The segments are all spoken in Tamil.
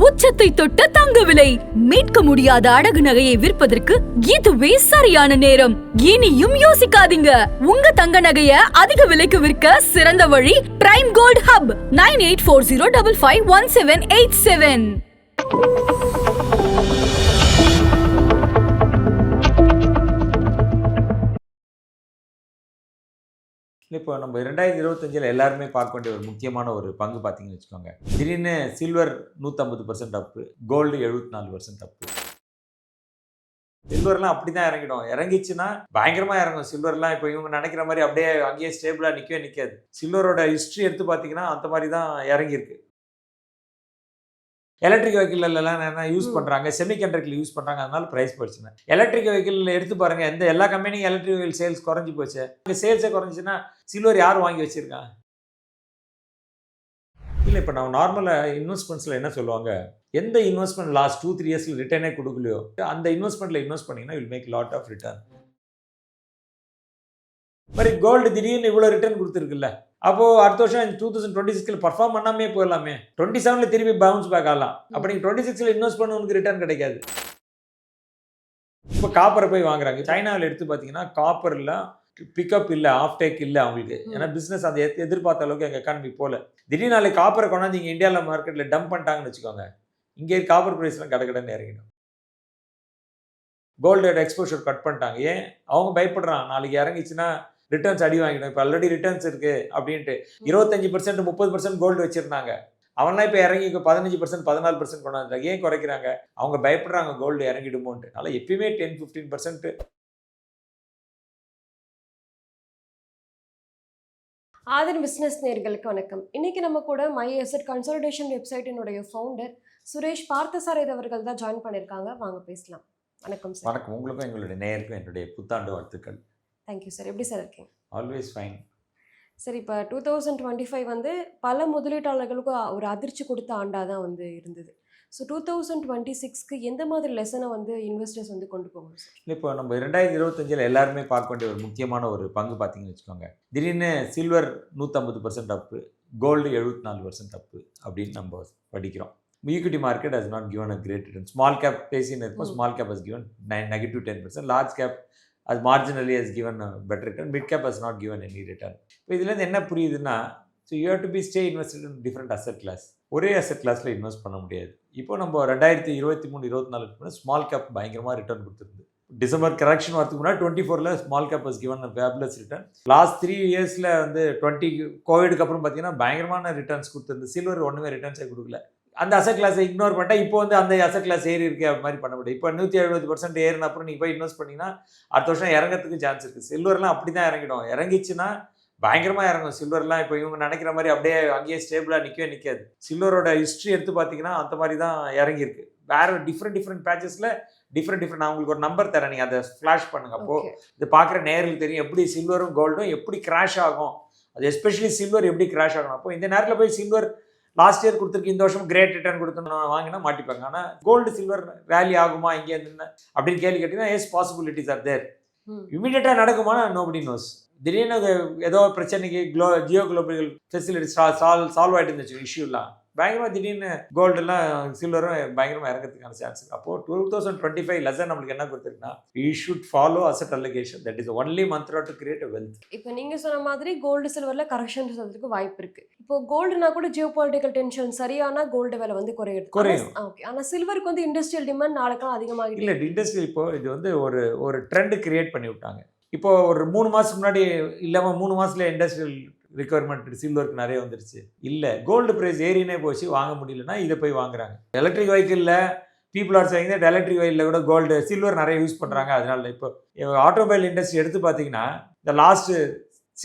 உச்சத்தை தொட்ட தங்க விலை மீட்க முடியாத அடகு நகையை விற்பதற்கு இதுவே சரியான நேரம். இனியும் யோசிக்காதீங்க. உங்க தங்க நகைய அதிக விலைக்கு விற்க சிறந்த வழி பிரைம் கோல்ட் ஹப் 9840551787. இப்போ நம்ம 2025 எல்லாருமே பார்க்க வேண்டிய ஒரு முக்கியமான ஒரு பங்கு பார்த்தீங்கன்னு வச்சுக்கோங்க. திடீர்னு சில்வர் 150% அப்பு, கோல்டு 74% அப்பு. சில்வர்லாம் அப்படி தான் இறங்கிடும். இறங்கிச்சுன்னா பயங்கரமாக இறங்கும். சில்வர்லாம் இப்போ இவங்க நினைக்கிற மாதிரி அப்படியே அங்கேயே ஸ்டேபிளாக நிற்கவே நிற்காது. சில்வரோட ஹிஸ்ட்ரி எடுத்து பார்த்தீங்கன்னா அந்த மாதிரி தான் இறங்கியிருக்கு. எலக்ட்ரிக் வெஹிக்கிள்லாம் என்ன யூஸ் பண்ணுறாங்க, செமிகண்டக்டர் யூஸ் பண்ணுறாங்க, அதனால ப்ரைஸ் போயிடுச்சுன்னா. எலக்ட்ரிக் வெஹிக்கிள் எடுத்து பாருங்கள், எந்த எல்லா கம்பெனியும் எலக்ட்ரிக் வெஹிக்கிள் சேல்ஸ் குறைஞ்சி போச்சு. அங்கே சேல்ஸே குறைஞ்சிச்சுன்னா சில்வர் யார் வாங்கி வச்சுருக்காங்க? இல்லை, இப்போ நம்ம நார்மலாக இன்வெஸ்ட்மெண்ட்ஸில் என்ன சொல்லுவாங்க, எந்த இன்வெஸ்ட்மெண்ட் லாஸ்ட் 2-3 இயர்ஸில் ரிட்டர்னே கொடுக்கலையோ அந்த இன்வெஸ்ட்மெண்ட்டில் இன்வெஸ்ட் பண்ணிங்கன்னா will make lot of return. மாதிரி கோல்டு திடீர்னு இவ்வளோ ரிட்டர்ன் கொடுத்துருக்குல்ல, அப்போது அடுத்த வருஷம் 2026 பர்ஃபார்ம் பண்ணாமே போயிடலாமே. 27 திருப்பி பவுன்ஸ் பேக் ஆகலாம். அப்போ நீங்கள் 26 இன்வெஸ்ட் பண்ண உங்களுக்கு ரிட்டர்ன் கிடைக்காது. இப்போ காப்பரை போய் வாங்குறாங்க. சைனாவில் எடுத்து பார்த்தீங்கன்னா காப்பரில் பிக்கப் இல்லை, ஆஃப்டேக் இல்லை அவங்களுக்கு. ஏன்னா பிஸ்னஸ் அந்த எதிர்பார்த்த அளவுக்கு எங்கள் எக்கானமி போகல. திடீர்னு நாளைக்கு காப்பரை கொண்டாந்து இங்கே இந்தியாவில் மார்க்கெட்டில் டம்ப் பண்ணிட்டாங்கன்னு வச்சுக்கோங்க, இங்கே காப்பர் ப்ரைஸ்லாம் கடகடன்னு இறங்கிடும். கோல்டோட எக்ஸ்போஷர் கட் பண்ணிட்டாங்க. ஏன்? அவங்க பயப்படுறாங்க நாளைக்கு இறங்கிச்சுன்னா ரிட்டர்ன்ஸ் அடி வாங்கிடும். இப்போ ஆல்ரெடி ரிட்டர்ன்ஸ் இருக்குது அப்படின்ட்டு 25% 30% கோல்டு வச்சுருந்தாங்க. அவன்லாம் இப்போ இறங்கி 15% 14% கொண்டாந்துட்டாங்க. ஏன் குறைக்கிறாங்க? அவங்க பயப்படுறாங்க கோல்டு இறங்கிடுமோன்ட்டு. அதனால் எப்பயுமே 10-15%. ஆதன் பிஸ்னஸ் நேயர்களுக்கு வணக்கம். இன்னைக்கு நம்ம கூட மை அசெட் கன்சாலிடேஷன் வெப்சைட்டினுடைய ஃபவுண்டர் சுரேஷ் பார்த்தசாரதி அவர்கள் தான் ஜாயின் பண்ணியிருக்காங்க. வாங்க பேசலாம். வணக்கம் சார். வணக்கம். உங்களுக்கும் எங்களுடைய நேயருக்கும் என்னுடைய புத்தாண்டு வாழ்த்துக்கள். Thank you sir. எப்படி சார் இருக்கீங்க? Always fine. சார், இப்போ 2025 வந்து பல முதலீட்டாளர்களுக்கு ஒரு அதிர்ச்சி கொடுத்த ஆண்டாக தான் வந்து இருந்தது. ஸோ 2026க்கு எந்த மாதிரி லெசனை வந்து இன்வெஸ்டர்ஸ் வந்து கொண்டு போகணும் சார்? இப்போ நம்ம 2025 எல்லாருமே பார்க்க வேண்டிய ஒரு முக்கியமான ஒரு பங்கு பார்த்தீங்கன்னு வச்சுக்கோங்க. திடீர்னு சில்வர் 150% அப்பு, கோல்டு 74% அப்பு அப்படின்னு நம்ம படிக்கிறோம். Equity market has not given a great return. Small cap பேசின்னு இருக்கும். Small cap has given -10%. Large cap அது marginally has given better return. Mid cap has not given any return. இப்போ இதுலேருந்து என்ன புரியுதுன்னா, so you have to be stay invested in different asset class. ஒரே அசெட் கிளாஸில் இன்வெஸ்ட் பண்ண முடியாது. இப்போ நம்ம 2023-24 ஸ்மால் கேப் பயங்கரமாக ரிட்டர்ன் கொடுத்துருந்து. டிசம்பர் கரெக்ஷன் வரதுக்கு முன்னாடி 24ல் small cap has given fabulous return. Last 3 இயர்ஸில் வந்து கோவிடுக்கு அப்புறம் பார்த்தீங்கன்னா பயங்கரமான ரிட்டர்ன்ஸ் கொடுத்துருந்து. சில்வர் ஒன்றுமே ரிட்டர்ன்ஸே கொடுக்கல. அந்த அசெட் கிளாஸை இக்னோர் பண்ணிட்டா இப்போ வந்து அந்த அசெட் கிளாஸ் ஏறி இருக்கு அது மாதிரி பண்ண முடியாது. இப்போ 170% ஏறின அப்புறம் நீங்கள் போய் இன்வெஸ்ட் பண்ணிங்கன்னா அடுத்த வருஷம் இறங்கிறதுக்கு சான்ஸ் இருக்குது. சில்வர்லாம் அப்படி தான் இறங்கிடும். இறங்கிச்சுன்னா பயங்கரமாக இறங்கும். சில்வர்லாம் இப்போ இவங்க நினைக்கிற மாதிரி அப்படியே அங்கேயே ஸ்டேபிளாக நிற்கவே நிற்காது. சில்வரோட ஹிஸ்ட்ரி எடுத்து பார்த்தீங்கன்னா அந்த மாதிரி தான் இறங்கியிருக்கு. வேறு டிஃப்ரெண்ட் பேச்சஸில் டிஃப்ரெண்ட் நான் உங்களுக்கு ஒரு நம்பர் தரேன், நீங்கள் அதை ஃப்ளாஷ் பண்ணுங்க. அப்போது இது பார்க்குற நேருக்கு தெரியும் எப்படி சில்வரும் கோல்டும் எப்படி கிராஷ் ஆகும். அது எஸ்பெஷலி சில்வர் எப்படி கிராஷ் ஆகும். அப்போ இந்த நேரத்தில் போய் சில்வர் லாஸ்ட் இயர் கொடுத்துருக்கு, இந்த வருஷம் கிரேட் ரிட்டர்ன் கொடுத்தோம் வாங்கினா மாட்டிப்பாங்க. ஆனால் கோல்டு சில்வர் ரேலி ஆகுமா இங்கே இருந்து அப்படின்னு கேள்வி கேட்டிங்கன்னா எஸ் பாசிபிலிட்டிஸ் ஆர் தேர். இமீடியட்டாக நடக்குமானா நோபடி நோஸ். திடீர்னு ஏதோ பிரச்சனைக்கு ஜியோ குளோபல் ஃபெசிலிட்டி சால்வ் ஆகிட்டு இருந்துச்சு இஷ்யூலாம். பயங்கரமாக திடீர்னு கோல்டுலாம் சில்வரும் பயங்கரமாக இறங்கிறதுக்கான சான்ஸ் இருக்குது. அப்போது 2025 லெசன் நம்மளுக்கு என்ன கொடுத்துருக்குன்னா, we should follow asset allocation. That is only mantra to create a wealth. இப்போ நீங்கள் சொன்ன மாதிரி கோல்டு சில்வரில் கரெக்ஷன் சொல்றதுக்கு வாய்ப்பு இருக்குது. இப்போ கோல்டுனா கூட ஜியோ பொலிட்டிக்கல் டென்ஷன் சரியானா கோல்டு விலை வந்து குறையும். ஓகே, ஆனால் சில்வருக்கு வந்து இண்டஸ்ட்ரியல் டிமாண்ட் நாளைக்கெல்லாம் அதிகமாகிட்டு இல்லை. இண்டஸ்ட்ரியல் இப்போ இது வந்து ஒரு ட்ரெண்ட் கிரியேட் பண்ணி விட்டாங்க. இப்போ ஒரு 3 மாதத்துக்கு முன்னாடி இல்லாமல் 3 மாதத்துல இண்டஸ்ட்ரியல் ரிக்வயர்மெண்ட் சில்வருக்கு நிறைய வந்துருச்சு. இல்லை, கோல்டு ப்ரைஸ் ஏறினே போச்சு, வாங்க முடியலன்னா இதை போய் வாங்குறாங்க. எலக்ட்ரிக் வெஹிக்கிளில் people are saying that electric வெஹிக்கிளில் கூட கோல்டு சில்வர் நிறைய யூஸ் பண்ணுறாங்க. அதனால இப்போ ஆட்டோமொபைல் இண்டஸ்ட்ரி எடுத்து பார்த்தீங்கன்னா இந்த லாஸ்ட்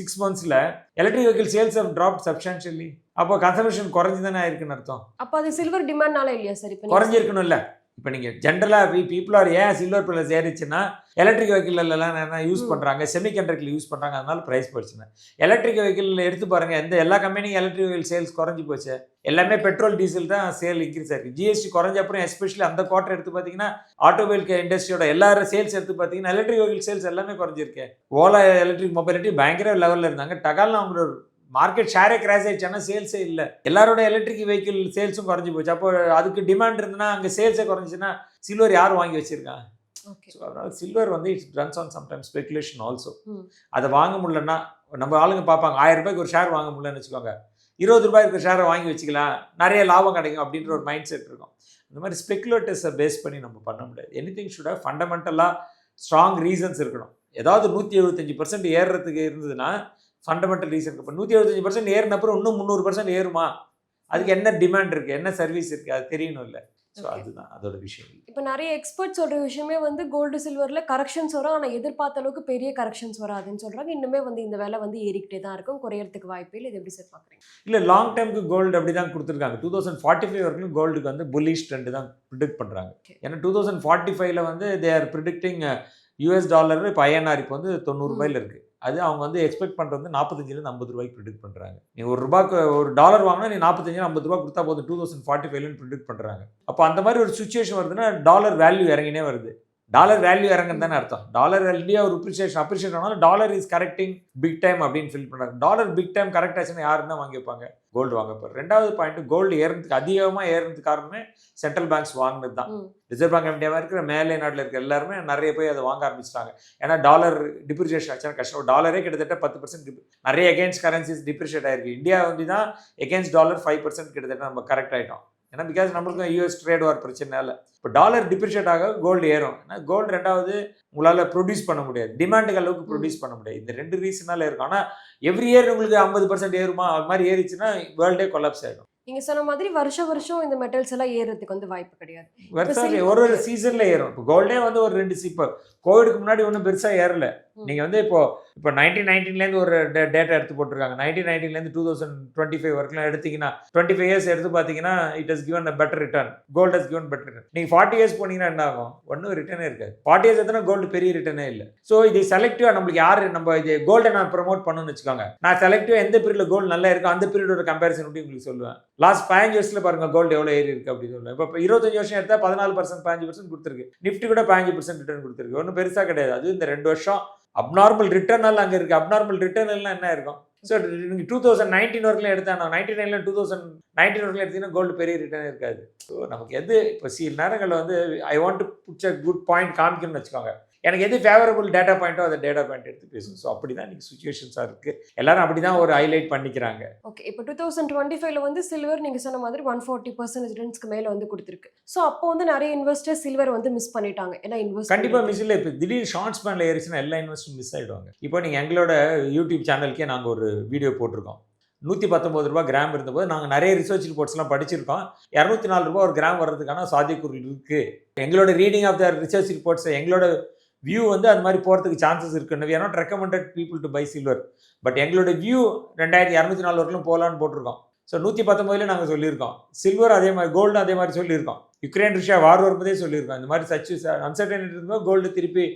6 monthsல electric vehicle sales have dropped substantially. அப்போ கன்சம்ஷன் குறைஞ்சி தானே இருக்குன்னு அர்த்தம். அப்போ அது சில்வர் டிமாண்ட்னால இல்லையா சார்? இப்போ குறைஞ்சிருக்கணும். இல்லை, இப்போ நீங்கள் ஜென்ரலாக பீப்புள் ஆர் ஏன் சில்வர் ப்ரைஸ் ஏறிச்சுன்னா எலக்ட்ரிக் வெஹிக்கிள்லாம் என்ன யூஸ் பண்ணுறாங்க, செமிகண்டக்டர் யூஸ் பண்ணுறாங்க, அதனால ப்ரைஸ் போயிடுச்சுன்னா. எலக்ட்ரிக் வெஹிக்கிள் எடுத்து பாருங்கள், எல்லா கம்பெனியும் எலக்ட்ரிக் வெஹிக்கிள் சேல்ஸ் குறைஞ்சி போச்சு. எல்லாமே பெட்ரோல் டீசல் தான் சேல் இன்க்ரீஸ் ஆயிருக்கு. ஜிஎஸ்டி குறைஞ்ச அப்புறம் எஸ்பெஷலி அந்த குவார்டர் எடுத்து பார்த்தீங்கன்னா ஆட்டோமொபைல் இண்டஸ்ட்ரியோட எல்லாரும் சேல்ஸ் எடுத்து பார்த்தீங்கன்னா எலக்ட்ரிக் வெஹிக்கிள் சேல்ஸ் எல்லாமே குறைஞ்சிருக்கு. ஓலா எலக்ட்ரிக் மொபைலிட்டி பயங்கர லெவலில் இருந்தாங்க. டகால்னு அவங்களோட மார்க்கெட் ஷேரே கிராஷ் ஆயிடுச்சுன்னா சேல்ஸே இல்லை. எல்லாரோட எலக்ட்ரிக் வெஹிக்கிள் சேல்ஸும் குறைஞ்சி போச்சு. அப்போ அதுக்கு டிமாண்ட் இருந்ததுன்னா அங்கே சேல்ஸே குறைஞ்சிச்சுன்னா சில்வர் யார் வாங்கி வச்சிருக்காங்க? ஸோ அதனால் சில்வர் வந்து it's runs on sometimes speculation also. அதை வாங்க முடியலன்னா நம்ம ஆளுங்க பார்ப்பாங்க, 1000 ரூபாய்க்கு ஒரு ஷேர் வாங்க முடியலன்னு வச்சுக்கோங்க, 20 ரூபாய்க்கு ஒரு ஷேரை வாங்கி வச்சுக்கலாம், நிறைய லாபம் கிடைக்கும் அப்படின்ற ஒரு மைண்ட் செட் இருக்கும். இந்த மாதிரி ஸ்பெகுலேட்டர்ஸை பேஸ் பண்ணி நம்ம பண்ண முடியாது. எனிதிங் ஷுட் ஹேவ் ஃபண்டமெண்டலாக ஸ்ட்ராங் ரீசன்ஸ் இருக்கணும். ஏதாவது 175% ஏறுறதுக்கு இருந்ததுன்னா ஃபண்டமெண்டல் ரீசன். இப்போ 175% ஏறினப்புறம் இன்னும் 300% ஏறுமா? அதுக்கு என்ன டிமாண்ட் இருக்குது, என்ன சர்வீஸ் இருக்குது, அது தெரியணும் இல்லை. ஸோ அதுதான் அதோட விஷயம். இப்போ நிறைய எக்ஸ்பர்ட்ஸ் சொல்கிற விஷயமே வந்து கோல்டு சில்வரில் கரெக்ஷன்ஸ் வரும், ஆனால் எதிர்பார்த்த அளவுக்கு பெரிய கரெக்ஷன்ஸ் வராதுன்னு சொல்கிறாங்க. இன்னுமே வந்து இந்த விலை வந்து ஏறிக்கிட்டே தான் இருக்கும், குறையறதுக்கு வாய்ப்பே இல்லை. இது எப்படி சார் பார்க்குறீங்க? இல்லை, லாங் டைமுக்கு கோல்டு அப்படி தான் கொடுத்துருக்காங்க. 2045 வரைக்கும் கோல்டுக்கு வந்து புல்லிஷ் ட்ரெண்ட் தான் ப்ரிடிக்ட் பண்ணுறாங்க. ஏன்னா 2045 வந்து they are predicting US dollar இப்போ INR இப்போ வந்து 90 ரூபாயில் இருக்குது. அது அவங்க வந்து எக்ஸ்பெக்ட் பண்ணுறது வந்து 45 50 ரூபாய்க்கு ப்ரிடிக்ட் பண்ணுறாங்க. நீ ஒரு டாலர் வாங்கினா நீ 45 50 ரூபா கொடுத்தா போதும் 2045 ப்ரிடிக்ட் பண்ணுறாங்க. அப்போ அந்த மாதிரி ஒரு சுச்சுவேஷன் வருதுன்னா டாலர் வேல்யூ இறங்கினே வருது. டாலர் வேல்யூ இறங்குன்னு தானே அர்த்தம். டாலர் இந்தியா ஒரு அப்ரிஷியேட் ஆனாலும் dollar is correcting big time அப்படின்னு ஃபீல் பண்ணுறாங்க. டாலர் பிக் டைம் கரெக்ட் ஆச்சுன்னா யாருன்னு தான் வாங்கி வைப்பாங்க? கோல்டு வாங்க போகிற. ரெண்டாவது பாயிண்ட், கோல்டு ஏறதுக்கு அதிகமாக ஏறதுக்கு காரணமே சென்ட்ரல் பேங்க்ஸ் வாங்கினது தான். ரிசர்வ் பேங்க் ஆஃப் இந்தியாவாக இருக்கிற மேலே நாட்டில் இருக்கிற எல்லாருமே நிறைய போய் அதை வாங்க ஆரம்பிச்சிட்டாங்க. ஏன்னா டாலர் டிப்ரிசியேஷன் ஆச்சுன்னா கஷ்டம். டாலரே கிட்டத்தட்ட 10% நிறைய எகெயின்ஸ்ட் கரன்சிஸ் டிப்ரிஷியேட் ஆயிருக்கு. இந்தியா வந்து தான் எகெயின்ஸ்ட் டாலர் 5% கிட்டத்தட்ட நம்ம கரெக்ட் ஆகிட்டோம். ஏன்னா பிகாஸ் நம்மளுக்கு US ட்ரேட் வார் பிரச்சனை இல்லை. இப்போ டாலர் டிப்ரிஷியேட் ஆக கோல்டு ஏறும். ஏன்னா கோல்டு ரெண்டாவது உங்களால் ப்ரொடியூஸ் பண்ண முடியாது, டிமாண்டுக்கு அளவுக்கு ப்ரொடியூஸ் பண்ண முடியாது. இந்த 2 ரீசனால இருக்கும். ஆனால் எவ்ரி இயர் உங்களுக்கு 50% ஏறுமா? அது மாதிரி ஏறிச்சுன்னா வேர்ல்டே கொலாப்ஸ் ஆகிடும். நீங்கள் சொன்ன மாதிரி வருஷம் இந்த மெட்டல்ஸ் எல்லாம் ஏறுறதுக்கு வந்து வாய்ப்பு கிடையாது. ஒரு சீசனில் ஏறும். இப்போ கோல்டே வந்து ஒரு 2 இப்போ கோவிடுக்கு முன்னாடி ஒன்றும் பெருசாக ஏறலை. நீங்கள் வந்து இப்போ 1919 ஒரு டேட்டா எடுத்து போட்டிருக்காங்க. 1919 2025 வரைக்கும் எடுத்தீங்கன்னா 25 இயர்ஸ் எடுத்து பார்த்தீங்கன்னா it has given a better return. Gold has given better return. நீங்கள் 40 இயர்ஸ் போனீங்கன்னா என்ன ஆகும்? ஒன்றும் ரிட்டர்னே இருக்காது. 40 இயர்ஸ் எத்தனை கோல்டு பெரிய ரிட்டர்னே இல்லை. ஸோ இது செலக்டிவாக நம்மளுக்கு யார் நம்ம இது கோல்டை நான் ப்ரமோட் பண்ணணும்னு வச்சுக்கோங்க. நான் செலக்டிவாக எந்த பீரியடில் கோல்டு நல்லா இருக்கும் அந்த பீரியடோட கம்பேரிசன் மட்டும் உங்களுக்கு சொல்லுவேன். லாஸ்ட் 15 வருஷத்தில் பாருங்க கோல்டு எவ்வளோ ஏறி இருக்கு அப்படின்னு சொல்லுவேன். இப்போ 25 வருஷம் எடுத்தால் 14% 15% கொடுத்துருக்கு. நிஃப்டி கூட 15% ரிட்டர்ன் கொடுத்துருக்கு. ஒன்றும் பெருசாக கிடையாது. அது இந்த 2 வருஷம் அப்நார்மல் ரிட்டர்னல் அங்கே இருக்குது. அப்நார்மல் ரிட்டர்னல்லாம் என்ன இருக்கும்? ஸோ நீங்கள் 2019 வரைக்கும் எடுத்தா 99 2019 வரைக்கும் எடுத்தீங்கன்னா கோல்டு பெரிய ரிட்டர்ன் இருக்காது. ஸோ நமக்கு எது இப்போ சில நேரங்களில் வந்து I want to put a good point காமிக்கணும்னு வச்சுக்கோங்க. எனக்கு எது ஃபேவரபிள் டேட்டா பாயிண்ட்டோ அதை டேட்டா பாயிண்ட் எடுத்து பேசும். ஸோ அப்படி தான் இன்றைக்கி சுச்சுவேஷன்ஸாக இருக்குது. எல்லாரும் அப்படி தான் ஒரு ஹைலைட் பண்ணிக்கிறாங்க. ஓகே, இப்போ 2025 வந்து சில்வர் நீங்கள் சொன்ன மாதிரி 140% ரிட்டர்ன்ஸ்க்கு மேலே வந்து கொடுத்துருக்கு. ஸோ அப்போ வந்து நிறைய இன்வெஸ்டர்ஸ் சில்வர் வந்து மிஸ் பண்ணிட்டாங்க. ஏன்னா இன்வெஸ்ட் கண்டிப்பாக மிஸ் இல்லை. இப்போ திடீர் ஷார்ட் ஸ்பேனில் ஏறிச்சுன்னா எல்லா இன்வெஸ்டும் மிஸ் ஆகிடுவாங்க. இப்போ நீங்கள் எங்களோட யூடியூப் சேனலுக்கே நாங்கள் ஒரு வீடியோ போட்டிருக்கோம். 119 ரூபா கிராம் இருந்தபோது நாங்கள் நிறைய ரிசர்ச் ரிப்போர்ட்ஸ்லாம் படிச்சிருக்கோம். 204 ரூபா ஒரு கிராம் வர்றதுக்கான சாத்தியக்கூறுகள் இருக்குது. எங்களோட reading of the research reports எங்களோட வியூ வந்து அது மாதிரி போகிறதுக்கு சான்சஸ் இருக்குன்னு. We are not recommended people to buy silver. But எங்களோட வியூ 2204 வரைக்கும் போகலான்னு போட்டிருக்கோம். ஸோ 119 நாங்கள் சொல்லியிருக்கோம். சில்வர் அதே மாதிரி, கோல்டு அதே மாதிரி சொல்லியிருக்கோம். யுக்ரைன் ரஷ்யா வார் வரும்போதே சொல்லியிருக்கோம். இந்த மாதிரி சச் அன்சர்டனிட்டி இருக்கும்போது கோல்டு திருப்பி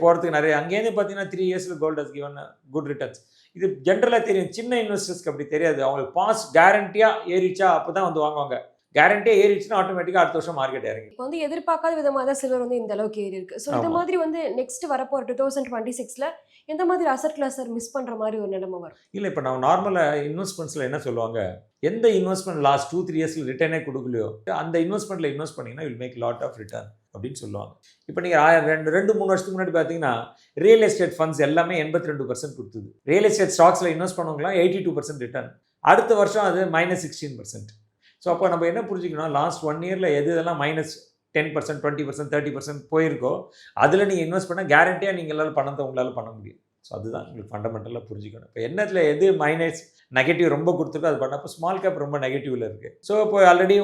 போகிறதுக்கு நிறைய அங்கேருந்து பார்த்தீங்கன்னா 3 இயர்ஸில் gold has given good returns. இது ஜென்ரலாக தெரியும். சின்ன இன்வெஸ்டர்ஸ்க்கு அப்படி தெரியாது. அவங்களுக்கு பாஸ் கேரண்டியாக ஏறிச்சா அப்போ தான் வந்து வாங்குவாங்க. கேரண்டியாக ஏறிச்சுன்னா ஆட்டோமேட்டிக்காக அடுத்த வருஷம் மார்க்கெட் இறங்கி. இப்போ வந்து எதிர்பார்க்காத விதமாக தான் சில்வர் வந்து இந்த அளவுக்கு ஏறி இருக்கு. ஸோ இந்த மாதிரி வந்து நெக்ஸ்ட் வரப்போகிற 2026 எந்த மாதிரி அசட் கிளாஸர் மிஸ் பண்ணுற மாதிரி ஒரு நிலைமை வரும்? இல்லை, இப்போ நம்ம நார்மலாக இன்வெஸ்ட்மெண்ட்ஸில் என்ன சொல்லுவாங்க, எந்த இன்வெஸ்ட்மெண்ட் லாஸ்ட் 2-3 இயர்ஸில் ரிட்டர்னே கொடுக்கலையோ அந்த இன்வெஸ்ட்மெண்ட்டில் இன்வெஸ்ட் பண்ணிங்கன்னா will make lot of return அப்படின்னு சொல்லுவாங்க. இப்போ நீங்கள் 2-3 வருஷத்துக்கு முன்னாடி பார்த்தீங்கன்னா ரியல் எஸ்டேட் ஃபண்ட்ஸ் எல்லாமே 82% கொடுத்தது. ரியல் எஸ்டேட் ஸ்டாக்ஸில் இன்வெஸ்ட் பண்ணவங்களாம் 82% ரிட்டர்ன். அடுத்த வருஷம் அது -16%. ஸோ அப்போ நம்ம என்ன புரிஞ்சுக்கணும், லாஸ்ட் 1 இயரில் எது இதெல்லாம் -10%, 20%, 30% போயிருக்கோ அதில் நீங்கள் இன்வெஸ்ட் பண்ணால் கேரண்டியாக நீங்கள் பணத்தை உங்களால் பண்ண முடியும். ஸோ அதுதான் உங்களுக்கு ஃபண்டமெண்டலாக புரிஞ்சுக்கணும். இப்போ என்னத்தில் எது நெகட்டிவ் ரொம்ப கொடுத்துருக்கோ அது பண்ண. இப்போ ஸ்மால் கேப் ரொம்ப நெகட்டிவில் இருக்குது. ஸோ இப்போ ஆல்ரெடி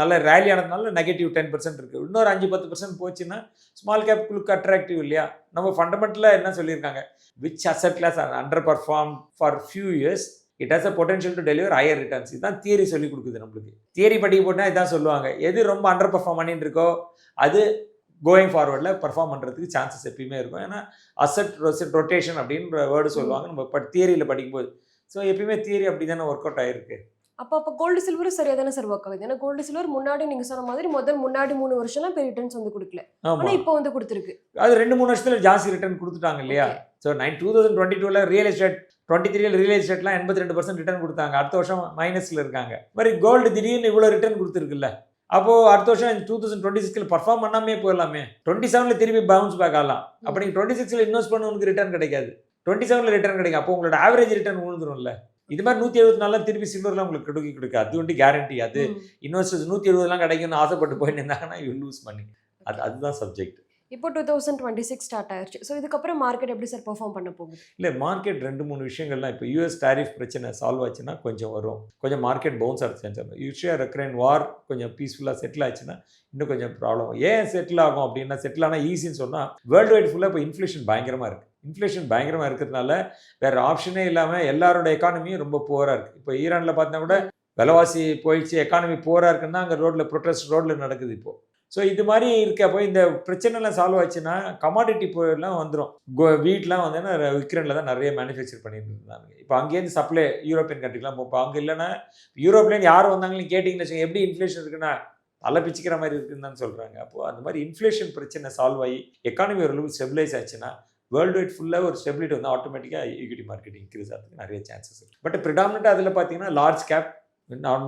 நல்ல ரேலி ஆனதுனால -10% இருக்குது. இன்னொரு 5-10% போச்சுன்னா ஸ்மால் கேப் உங்களுக்கு அட்ராக்டிவ் இல்லையா? நம்ம ஃபண்டமெண்டலாக என்ன சொல்லியிருக்காங்க, which asset class underperform for few years it has a potential to deliver higher returns. இதுதான் தியரி சொல்லி கொடுக்குது நம்மளுக்கு. தியரி படிக்க போட்டால் இதான் சொல்லுவாங்க. எது ரொம்ப அண்டர் பர்ஃபார்ம் பண்ணிட்டு இருக்கோ அது கோயிங் ஃபார்வர்டில் பர்ஃபார்ம் பண்ணுறதுக்கு சான்சஸ் எப்பயுமே இருக்கும். ஏன்னா அசட் ரொட்டேஷன் அப்படின்ற வேர்டு சொல்லுவாங்க நம்ம தியரியில் படிக்கும்போது. ஸோ எப்பயுமே தியரி அப்படி தானே ஒர்க் அவுட் ஆகிருக்கு. அப்போ கோல்டு சில்வரும் சரியாக தானே சார் ஒர்க் ஆகுது? ஏன்னா கோல்டு சில்வர் முன்னாடி நீங்கள் சொன்ன மாதிரி முன்னாடி 3 வருஷம்லாம் பெரிய ரிட்டர்ன்ஸ் வந்து கொடுக்கல. ஆனால் இப்போ வந்து கொடுத்துருக்கு. அது 2-3 வருஷத்துல ஜாஸ்தி ரிட்டர்ன் கொடுத்துட்டாங்க இல்லையா? ஸோ 2022 ரியல் எஸ்டேட் 23 ரியல் எஸ்டேட்லாம் 82% ரிட்டர்ன் கொடுத்தாங்க. அடுத்த வருஷம் மைனஸில் இருக்காங்க. மாதிரி கோல்டு திடீர்னு இவ்வளோ ரிட்டர்ன் கொடுத்துருக்குல்ல. அப்போது அடுத்த வருஷம் 2026 பர்ஃபார்ம் பண்ணாமே போயிடலாமே. 27 திருப்பி பவுன்ஸ் பேக் ஆகலாம். அப்போ நீங்கள் 26 இன்வெஸ்ட் பண்ண உங்களுக்கு ரிட்டர்ன் கிடைக்காது, 27 ரிட்டர்ன் கிடைக்கும். அப்போ உங்களோட ஆவரேஜ் ரிட்டர்ன் விழுந்துரும்ல. இது மாதிரி 174 திருப்பி சில்வர்லாம் உங்களுக்கு கொடுக்காது. அது வந்து கேரண்டி. அது இன்வெஸ்டர்ஸ் 170 கிடைக்கும்னு ஆசைப்பட்டு போயிட்டு இருந்தாங்கன்னா யூ லூஸ் மணி. அதுதான் சப்ஜெக்ட். இப்போ 2026 ஸ்டார்ட் ஆயிடுச்சு. ஸோ இதுக்கப்புறம் மார்க்கெட் எப்படி சார் பெர்ஃபார்ம் பண்ண போகுது? இல்லை, மார்க்கெட் 2-3 விஷயங்கள்லாம் இப்போ யூஎஸ் டாரிஃப் பிரச்சனை சால்வ் ஆச்சுன்னா கொஞ்சம் வரும், கொஞ்சம் மார்க்கெட் பவுன்ஸ் ஆச்சு. யூஸ்வலாக ரக்ரைன் வார் கொஞ்சம் பீஸ்ஃபுல்லாக செட்டில் ஆச்சுன்னா இன்னும் கொஞ்சம் ப்ராப்ளம். ஏன் செட்டில் ஆகும் அப்படின்னா, செட்டில் ஆனால் ஈஸின்னு சொன்னால் வேர்ல்டு வைட் ஃபுல்லாக இப்போ இன்ஃப்ளேஷன் பயங்கரமாக இருக்குது. இன்ஃப்ளேஷன் பயங்கரமாக இருக்கிறதுனால வேறு ஆப்ஷனே இல்லாமல் எல்லாரோட எக்கானமியும் ரொம்ப புவராக இருக்குது. இப்போ ஈரானில் பார்த்தா கூட விலைவாசி போயிடுச்சு, எக்கானமி புவராக இருக்குன்னா அங்கே ரோட்டில் ப்ரொட்டஸ்ட் ரோட்டில் நடக்குது இப்போது. ஸோ இது மாதிரி இருக்கப்போ இந்த பிரச்சனைலாம் சால்வ் ஆச்சுன்னா கமாடிட்டி எல்லாம் வந்துடும். வீட்லாம் வந்து யுக்ரைனில் தான் நிறைய மேனுஃபேக்சர் பண்ணிட்டு இருந்தாங்க. இப்போ அங்கேருந்து சப்ளை யூரோப்பியன் கண்ட்ரிக்கெலாம் போப்போ அங்கே இல்லைன்னா யூரோப்லேருந்து யார் வந்தாங்கன்னு கேட்டிங்கன்னு வச்சுக்கோங்க, எப்படி இன்ஃப்ளேஷன் இருக்குன்னா தலை பிச்சுக்கிற மாதிரி இருக்குன்னு தான் சொல்கிறாங்க. அப்போது அந்த மாதிரி இன்ஃப்ளேஷன் பிரச்சனை சால்வ் ஆகி எக்கானமி ஓரளவுக்கு ஸ்டெபிலைஸ் ஆச்சுன்னா வேர்ல்டு வைட் ஃபுல்லாக ஒரு ஸ்டெபிலிட்டி வந்து ஆட்டோமேட்டிக்காக ஈக்விட்டி மார்க்கெட் இன்க்ரீஸ் ஆகிறதுக்கு நிறைய சான்சஸ் இருக்குது. பட் ப்ரிடாமினெண்ட்டாக அதில் பார்த்தீங்கன்னா லார்ஜ் கேப்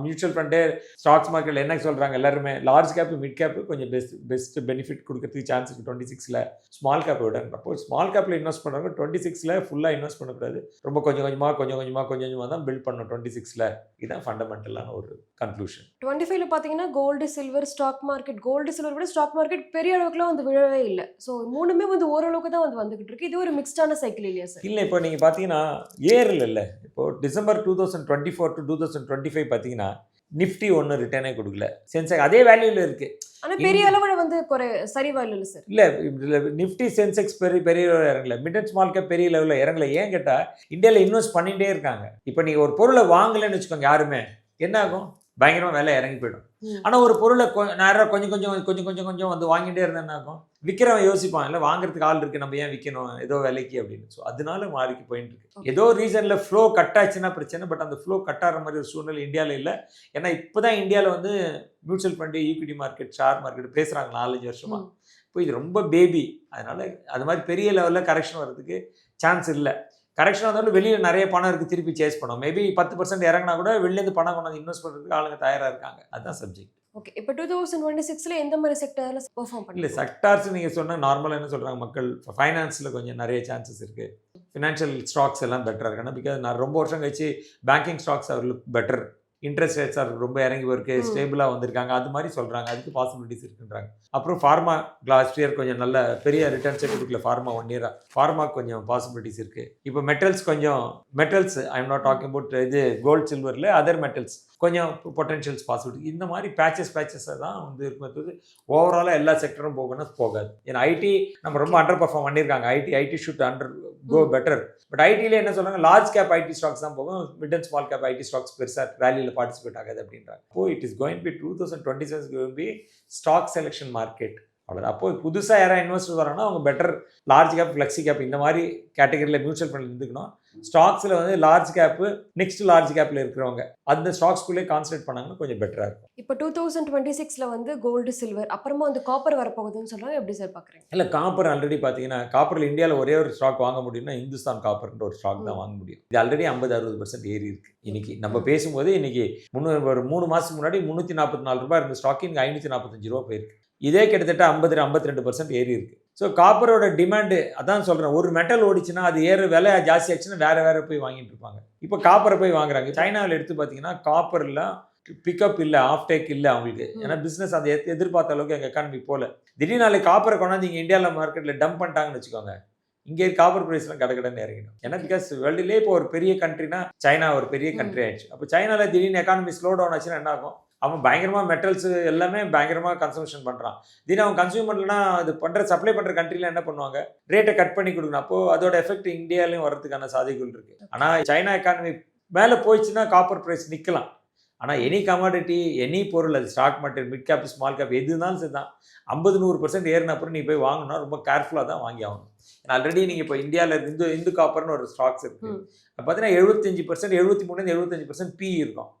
மியூச்சுவல் ஃபண்டே ஸ்டாக்ஸ் மார்க்கெட்டில் என்ன சொல்கிறாங்க எல்லாருமே, லார்ஜ் கேப்பு மிட் கேப்பு கொஞ்சம் பெஸ்ட் பெனிஃபிட் கொடுக்கறதுக்கு சான்ஸ் இருக்குது 26ல் ஸ்மால் கேப்பை விட. அப்போ ஸ்மால் கேப்பில் இன்வெஸ்ட் பண்ணுறாங்க. 26ல் ஃபுல்லாக இன்வெஸ்ட் பண்ணக்கூடாது, ரொம்ப கொஞ்சம் கொஞ்சமாக தான் பில்ட் பண்ணணும் 26ல். இதுதான் ஃபண்டமெண்டலான ஒரு கன்க்ளூஷன். 25ல பார்த்தீங்கன்னா gold silver stock market, gold silver விட ஸ்டாக் மார்க்கெட் பெரிய அளவுக்குலாம் வந்து விழவே இல்லை. ஸோ மூணுமே வந்து ஓரளவுக்கு தான் வந்துகிட்டு இருக்கு. இது ஒரு மிக்ஸ்டான சைக்கிள் இல்லையா சார்? இல்லை, இப்போ நீங்கள் பார்த்தீங்கன்னா ஏரில் இல்லை. இப்போது டிசம்பர் 2024 to 2025 பார்த்தீங்கன்னா நிஃப்டி ஒன்றும் ரிட்டர்னே கொடுக்கல. சென்செக்ஸ் அதே வேல்யூவில் இருக்குது, ஆனால் பெரிய அளவில் வந்து சரிவா இல்லை சார். இல்லை நிஃப்டி சென்செக்ஸ் பெரிய லெவலில் இறங்கல, மிட் அண்ட் ஸ்மால் கேப் பெரிய லெவலில் இறங்கல. ஏன் கேட்டால் இந்தியாவில் இன்வெஸ்ட் பண்ணிகிட்டே இருக்காங்க. இப்போ நீங்கள் ஒரு பொருளை வாங்கலைன்னு வச்சுக்கோங்க, யாருமே என்ன ஆகும், பயங்கரமாக விலை இறங்கி போயிடும். ஆனால் ஒரு பொருளை நேரம் கொஞ்சம் வந்து வாங்கிட்டே இருந்தா என்ன ஆகும், விற்கிறவன் யோசிப்பான், இல்லை வாங்குறதுக்கு ஆள் இருக்குது, நம்ம ஏன் விற்கணும் ஏதோ விலைக்கு அப்படின்னு. ஸோ அதனால மாறிக்கு போயிட்டு இருக்கு. ஏதோ ரீசனில் ஃப்ளோ கட் ஆச்சுன்னா பிரச்சனை. பட் அந்த ஃப்ளோ கட் ஆகிற மாதிரி ஒரு சூழ்நிலை இந்தியாவில் இல்லை. ஏன்னா இப்போ தான் இந்தியாவில் வந்து mutual fund, equity market, share market பேசுகிறாங்க 4-5 வருஷமாக. இப்போ இது ரொம்ப பேபி. அதனால அது மாதிரி பெரிய லெவலில் கரெக்ஷன் வர்றதுக்கு சான்ஸ் இல்லை. கரெக்ஷன் வந்தாலும் வெளியில் நிறைய பணம் இருக்குது, திருப்பி சேஸ் பண்ணோம். மேபி 10% இறங்கினா கூட வெளிலேருந்து பணம் கொண்டாந்து இன்வெஸ்ட் பண்ணுறதுக்கு ஆளுங்க தயாராக இருக்காங்க. அதுதான் சப்ஜெக்ட். ஓகே, இப்போ 2026ல் எந்த மாதிரி செக்டரில் பெர்ஃபார்ம் பண்ணல? இல்லை, செக்டார்ஸ் நீங்கள் சொன்னால் நார்மலாக என்ன சொல்கிறாங்க மக்கள், ஃபைனான்ஸில் கொஞ்சம் நிறைய சான்சஸ் இருக்குது. ஃபினான்ஷியல் ஸ்டாக்ஸ் எல்லாம் பெட்டராக இருக்குன்னா, பிகாஸ் நான் ரொம்ப வருஷம் கழிச்சு banking stocks are look better, interest rates are ரொம்ப இறங்கி இருக்கு, ஸ்டேபிளாக வந்திருக்காங்க, அது மாதிரி சொல்கிறாங்க. அதுக்கு பாசிபிலிட்டிஸ் இருக்குன்றாங்க. அப்புறம் ஃபார்மா லாஸ்ட் இயர் கொஞ்சம் நல்ல பெரிய ரிட்டர்ன்ஸே கொடுக்கல, ஃபார்மா 1 இயராக. ஃபார்மா கொஞ்சம் பாசிபிலிட்டிஸ் இருக்குது. இப்போ metals I am not talking about இது கோல்டு சில்வரில், அதர் மெட்டல்ஸ் கொஞ்சம் பொட்டன்ஷியல்ஸ் பாசிபிலிட்டி. இந்த மாதிரி பேச்சஸை தான் வந்து இருக்கும்போது ஓவராலாக எல்லா செக்டரும் போகாது. ஏன்னா ஐடி நம்ம ரொம்ப அண்டர் பர்ஃபார்ம் பண்ணியிருக்காங்க. IT should go better. But ஐடியில் என்ன சொல்கிறாங்க, லார்ஜ் கேப் ஐடி ஸ்டாக்ஸ் தான் போகும், mid and small cap IT stocks பெருசாக ரேலியில் பார்ட்டிசிபேட் ஆகாது அப்படின்றாங்க. அப்போ it is going be 2027 going be stock selection market. அவ்வளோதான். அப்போ புதுசாக யாராவது இன்வெஸ்டர் வராங்கன்னா அவங்க better large cap, flexi cap இந்த மாதிரி கேட்டகரியில் மியூச்சுவல் ஃபண்டில் இருந்துக்கணும். ஸ்டாக்ஸில் வந்து லார்ஜ் கேப்பு நெக்ஸ்ட் லார்ஜ் கேப்பில் இருக்கிறவங்க அந்த ஸ்டாக்ஸ்குள்ளே கான்சன்ட்ரேட் பண்ணாங்கன்னா கொஞ்சம் பெட்டராக இருக்கும். இப்போ 2026ல் வந்து கோல்டு சில்வர் அப்புறமா வந்து காப்பர் வரப்போகுதுன்னு சொல்கிறாங்க. எப்படி சார் பார்க்குறீங்க? இல்லை, காப்பர் ஆல்ரெடி பார்த்தீங்கன்னா காப்பரில் இந்தியாவில் ஒரே ஒரு ஸ்டாக் வாங்க முடியும்னா இந்துஸ்தான் காப்பர்ன்ற ஒரு ஸ்டாக் தான் வாங்க முடியும். இது ஆல்ரெடி 50-60% ஏறி இருக்குது. இன்னைக்கு நம்ம பேசும்போது இன்னைக்கு ஒரு 3 மாதத்துக்கு முன்னாடி 344 ரூபாய் இருந்த ஸ்டாக் இன்னைக்கு 545 ரூபா போயிருக்கு. இதே கிட்டத்தட்ட 52% ஏறி இருக்குது. ஸோ காப்பரோட டிமாண்டு அதான் சொல்கிறேன், ஒரு மெட்டல் ஓடிச்சுன்னா அது விலை ஜாஸ்தி ஆச்சுன்னா வேறு போய் வாங்கிட்டு இருப்பாங்க. இப்போ காப்பரை போய் வாங்குறாங்க. சைனாவில் எடுத்து பார்த்தீங்கன்னா காப்பரில் பிக்கப் இல்லை, ஆஃப்டேக் இல்லை அவங்களுக்கு. ஏன்னா பிஸ்னஸ் அதை எதிர்பார்த்த அளவுக்கு எங்கள் எக்கானமி போல. திடீர்னு நாளைக்கு காப்பரை கொண்டாந்து இங்கே இந்தியாவில் மார்க்கெட்டில் டம்ப் பண்ணிட்டாங்கன்னு வச்சுக்கோங்க, இங்கே காப்பர் ப்ரைஸ்லாம் கடகடன்னு இறங்கிடும். ஏன்னா பிகாஸ் வேர்ல்டுலேயே இப்போ ஒரு பெரிய கண்ட்ரினா சைனா ஒரு பெரிய கண்ட்ரி ஆயிடுச்சு. அப்போ சைனாவில் திடீர்னு எக்கானமி ஸ்லோ டவுன் ஆச்சுன்னா என்ன ஆகும், அவன் பயங்கரமாக மெட்டல்ஸ் எல்லாமே பயங்கரமாக கன்சம்ஷன் பண்ணுறான். திடீர்னு அவன் கன்சியூம் பண்ணலன்னா அது சப்ளை பண்ணுற கண்ட்ரியில் என்ன பண்ணுவாங்க, ரேட்டை கட் பண்ணி கொடுக்கணும். அப்போது அதோட எஃபெக்ட் இந்தியாலையும் வரதுக்கான சாத்தியங்கள் இருக்குது. ஆனால் சைனா எக்கானமி மேலே போயிடுச்சுன்னா காப்பர் ப்ரைஸ் நிற்கலாம். ஆனால் எனி கமாடிட்டி, எனி பொருள், அது stock market, mid cap, small cap எது இருந்தாலும் சரி தான், 50-100% ஏறின அப்புறம் நீ போய் வாங்கினா ரொம்ப கேர்ஃபுல்லாக தான் வாங்கி ஆகணும். ஏன்னா ஆல்ரெடி நீங்கள் இப்போ இந்தியாவில் இந்து காப்பர்னு ஒரு ஸ்டாக்ஸ் இருக்குது. பார்த்தீங்கன்னா 75%, 73-75% பி இருக்கும்.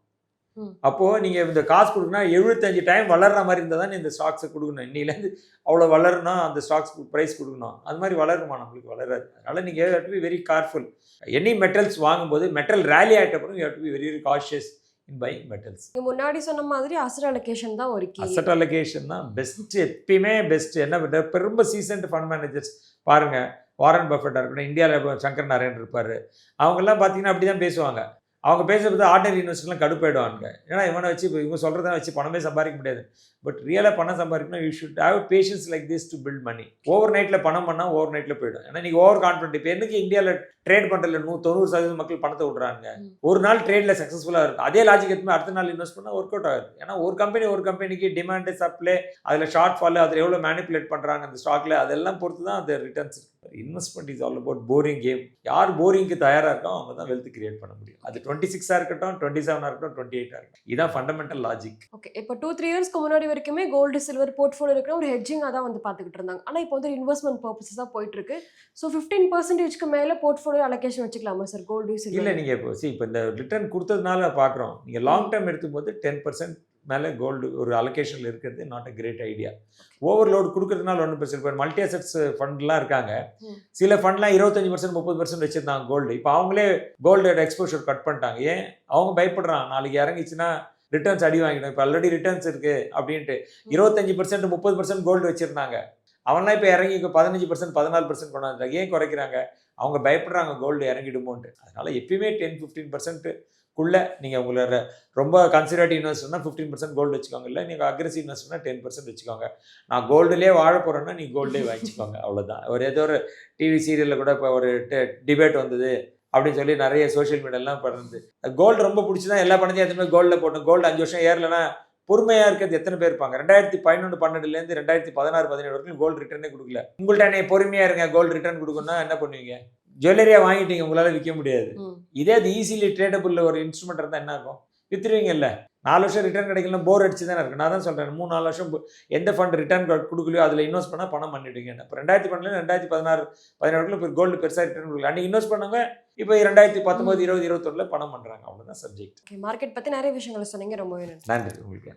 ம். அப்போது நீங்கள் இந்த காசு கொடுக்கணும் 75 டைம் வளர்ற மாதிரி இருந்தால் தான் இந்த ஸ்டாக்ஸை கொடுக்கணும். இன்னிலேருந்து அவ்வளோ வளரணும், அந்த ஸ்டாக்ஸ் ப்ரைஸ் கொடுக்கணும். அது மாதிரி வளருமா? நம்மளுக்கு வளராது. அதனால் நீங்கள் have to be very careful. Any metals வாங்கும்போது மெட்டல் ரேலி ஆகிட்ட அப்புறம் you have to be very cautious in buying metals. நீங்க முன்னாடி சொன்ன மாதிரி அசட் அலோகேஷன் தான் ஒரு கீ. அசட் அலோகேஷன் தான் பெஸ்ட்டு, எப்பயுமே பெஸ்ட்டு. என்ன பண்ணுற இப்போ ரொம்ப சீசன்ட் ஃபண்ட் மேனேஜர்ஸ் பாருங்கள், வாரன் பஃபெட்டாக இருக்கட்டும், இந்தியாவில் சங்கர் நாராயண் இருப்பார், அவங்கெல்லாம் பார்த்தீங்கன்னா அப்படி தான் பேசுவாங்க. அவங்க பேசுறது ஆர்டினரி இன்வெஸ்டர்லாம் கடுப்பாயிடுவாங்க. ஏன்னா இவனை வச்சு இப்போ இவங்க சொல்கிறத வச்சு பணமே சம்பாதிக்க முடியாது. பட் ரியலாக பணம் சம்பாதிக்கணும், you should have patience like this to build money. ஓவர் நைட்டில் பணம் பண்ணால் ஓவர் நைட்டில் போயிடும். ஏன்னா நீங்கள் ஓவர் கான்ஃபிடென்ட். இப்போ என்னைக்கு இந்தியாவில் ட்ரேட் பண்ணுறதுல 90% மக்கள் பணத்தை விட்றாங்க. ஒரு நாள் ட்ரேடில் சக்ஸஸ்ஃபுல்லாக இருக்கும். அதே லாஜிக் எடுத்து அடுத்த நாள் இன்வெஸ்ட் பண்ணால் ஒர்க் அவுட் ஆகுது. ஏன்னா ஒரு கம்பெனிக்கு டிமாண்டு, சப்ளை, அதில் ஷார்ட் ஃபால், அதில் எவ்வளோ மேனிப்புலேட் பண்ணுறாங்க அந்த ஸ்டாக்கில், அதெல்லாம் பொறுத்து தான் அந்த ரிட்டர்ன்ஸ் இருக்குது. Investment is all about boring game. யார் போரிங்க்கு தயாராக இருக்கோ அவங்க தான் வெல்த் கிரியேட் பண்ண முடியும். அது 26 இருக்கட்டும், 27 இருக்கட்டும், 28 இருக்கட்டும். இதுதான் ஃபண்டமெண்டல் லாஜிக். ஓகே, இப்போ 2-3 இயர்ஸ்க்கு முன்னாடி வரைக்குமே கோல்டு சில்வர் போர்ட்ஃபோலியோ இருக்கிற ஒரு ஹெட்ஜிங்காக தான் வந்து பார்த்துக்கிட்டு இருந்தாங்க. ஆனால் இப்போ வந்து இன்வெஸ்ட்மெண்ட் பர்பஸஸாக போயிட்டு இருக்கு. ஸோ 15%க்கு மேலே போர்ட்ஃபோலியோ அலோகேஷன் வச்சுக்கலாமா சார் கோல்டு சில்வர்? இல்லை, நீங்கள் இப்போ இந்த ரிட்டர்ன் கொடுத்ததுனால பார்க்குறோம். நீங்கள் லாங் டேர்ம் எடுக்கும்போது 10% மேலே கோல்டு ஒரு அலோகேஷனில் இருக்கிறது not a great idea. Overload கொடுக்கறதுனால ஒன்றும் பிரச்சனை. இப்போ மல்டி அசெட்ஸ் ஃபண்ட்லாம் இருக்காங்க. சில ஃபண்ட்லாம் 25%, 30% வச்சுருந்தாங்க கோல்டு. இப்போ அவங்களே கோல்டோட எக்ஸ்போஷர் கட் பண்ணிட்டாங்க. ஏன்? அவங்க பயப்படுறாங்க நாளைக்கு இறங்கிச்சுன்னா ரிட்டர்ன்ஸ் அடி வாங்கிடும். இப்போ ஆல்ரெடி ரிட்டர்ன்ஸ் இருக்குது அப்படின்ட்டு 25%, 30% கோல்டு வச்சுருந்தாங்க. அவன்லாம் இப்போ இறங்கி இப்போ 15%, 14% கொண்டாந்துட்டாங்க. ஏன் குறைக்கிறாங்க? அவங்க பயப்படுறாங்க கோல்டு இறங்கிடுமோன்ட்டு. அதனால் எப்பயுமே 10-15%க்குள்ளே நீங்கள் உங்களோட ரொம்ப கன்சர்வேட்டிவ் இன்வெஸ்டர்னா 15% கோல்டு வச்சுக்கோங்க. இல்லை நீங்கள் அக்ரெசிவ் இன்வெஸ்டர்னா 10% வச்சுக்கோங்க. நான் கோல்டுலேயே வாழ போகிறேன்னா நீங்கள் கோல்டே வாங்கிச்சுக்கோங்க. அவ்வளோதான். ஏதோ ஒரு டிவி சீரியலில் கூட இப்போ ஒரு டிபேட் வந்தது அப்படின்னு சொல்லி நிறைய சோஷியல் மீடியாலாம் பண்ணுறது. கோல்டு ரொம்ப பிடிச்சி தான் எல்லா பணத்தையும் எத்தனை கோல்டில் போட்டோம். கோல்டு 5 வருஷம் ஏறலைன்னா பொறுமையாக இருக்கிறது எத்தனை பேர் இருப்பாங்க? 2011-12 2016-17 வரைக்கும் கோல்டு ரிட்டர்னே கொடுக்கல. உங்கள்கிட்ட பொறுமையாக இருங்க, கோல்டு ரிட்டர்ன் கொடுக்கணும்னா என்ன பண்ணுவீங்க? ஜுவல்லரியாக வாங்கிட்டீங்க, உங்களால் விற்க முடியாது. இதே அது ஈஸிலி ட்ரேடபிள் ஒரு இன்ஸ்ட்ருமெண்ட் இருந்தால் என்ன ஆகும்? விற்றுருவீங்கல்ல. 4 வருஷம் ரிட்டர்ன் கிடைக்கல, போர் அடிச்சு தானே இருக்குது. நான் தான் சொல்கிறேன், 3-4 வருஷம் எந்த ஃபண்ட் ரிட்டர்ன் கொடுக்கலையோ அதில் இன்வெஸ்ட் பண்ணால் பணம் பண்ணிவிடுங்க. இப்போ 2012 2016-17 இப்போ கோல்டு பெருசாக ரிட்டர்ன் கொடுக்கல. அன்றைக்கி இன்வெஸ்ட் பண்ணவங்க இப்போ 2019-20 21 பணம் பண்ணுறாங்க. அவ்வளோதான் சப்ஜெக்ட். மார்க்கெட் பற்றி நிறைய விஷயங்களை சொன்னீங்க. ரொம்பவே நன்றி. நன்றி உங்களுக்கு.